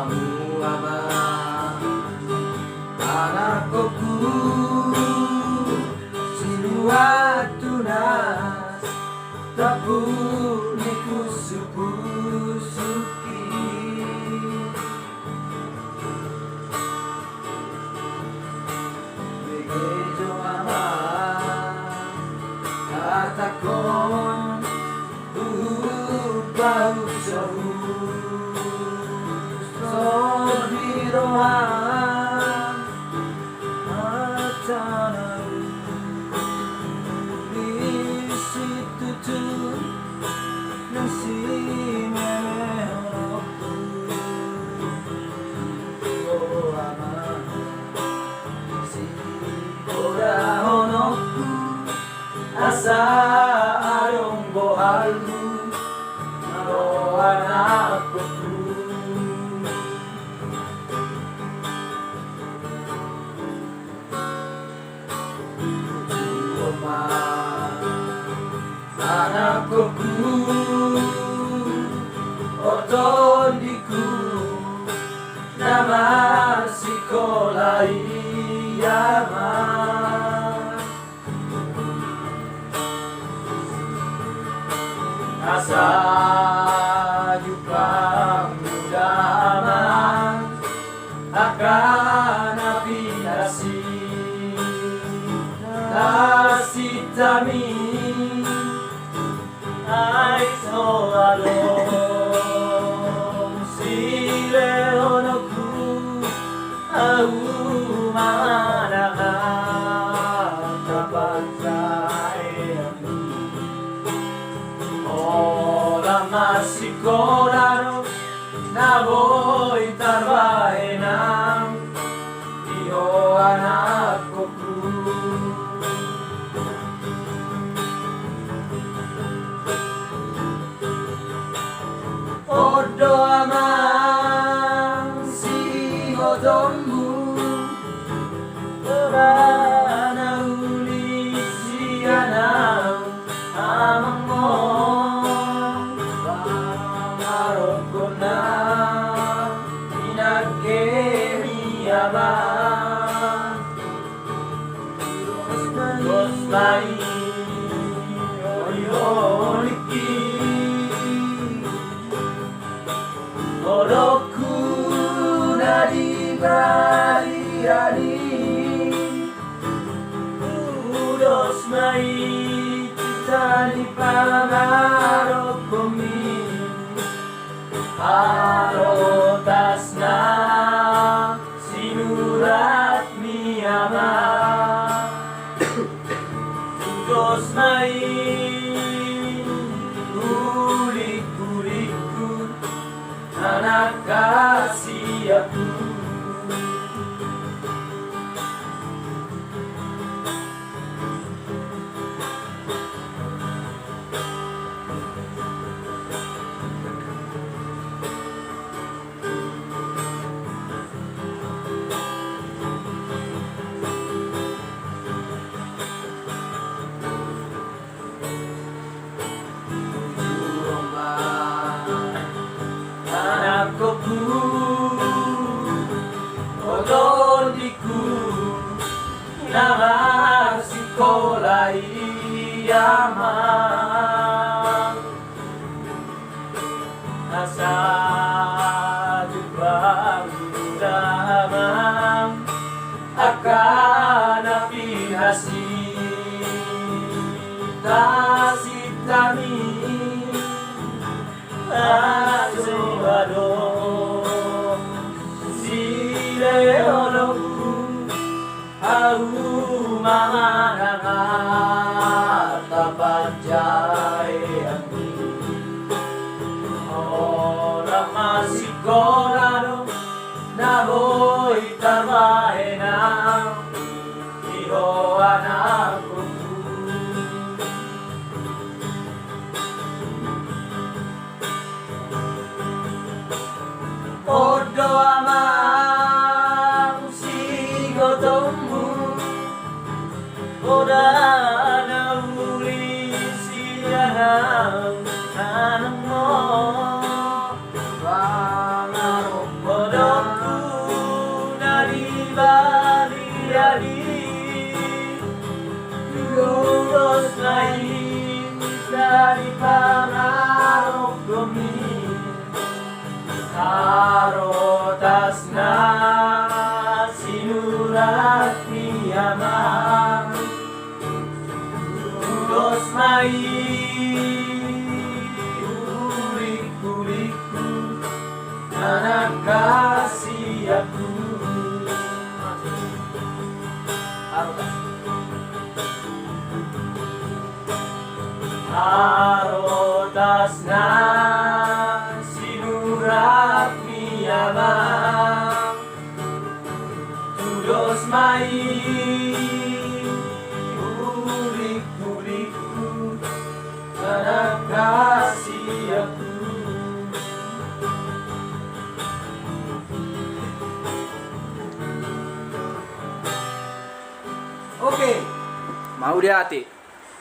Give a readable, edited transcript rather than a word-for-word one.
Kamu Ama, anakku, sinua tunas tak punya kusuki. Begitu Ama katakon bau jauh Sobirohan Atana Bisi tutu Nasi memehonoku Oh Ama Si ora honoku Asa arong bohalmu Naro anakku Anakku, otondiku, nama sekolah Ama. Asa jumpa muda Ama akan aplikasi Tasitami Ai soalong sile onoku au manaka tapatsaemi ora masikorano naboi tarbaenam io anakku Odo Ama si odommu Orana uli si anam Amangmo Pamarokona Inagemi Ama Gosmai Oyoriki Oroku nari bariani Udos mai kita di pamarokomi Harotasna sinurat mi Ama Udos mai ulik-ulikku anak kasih aku Anakku, otondiku, nama sekolah Ama. Asa jumpa muda Ama akan aplikasi Tasitami Azuado Sile onoku Au mananga Tapajayami Ora masikorano Naboi tarbaenam Iho anakku Odo Ama si gotommu Arotas na sinurat ni Ama, tulos may ulik-ulik na nagkasih ako. Okay. Mau dia hati.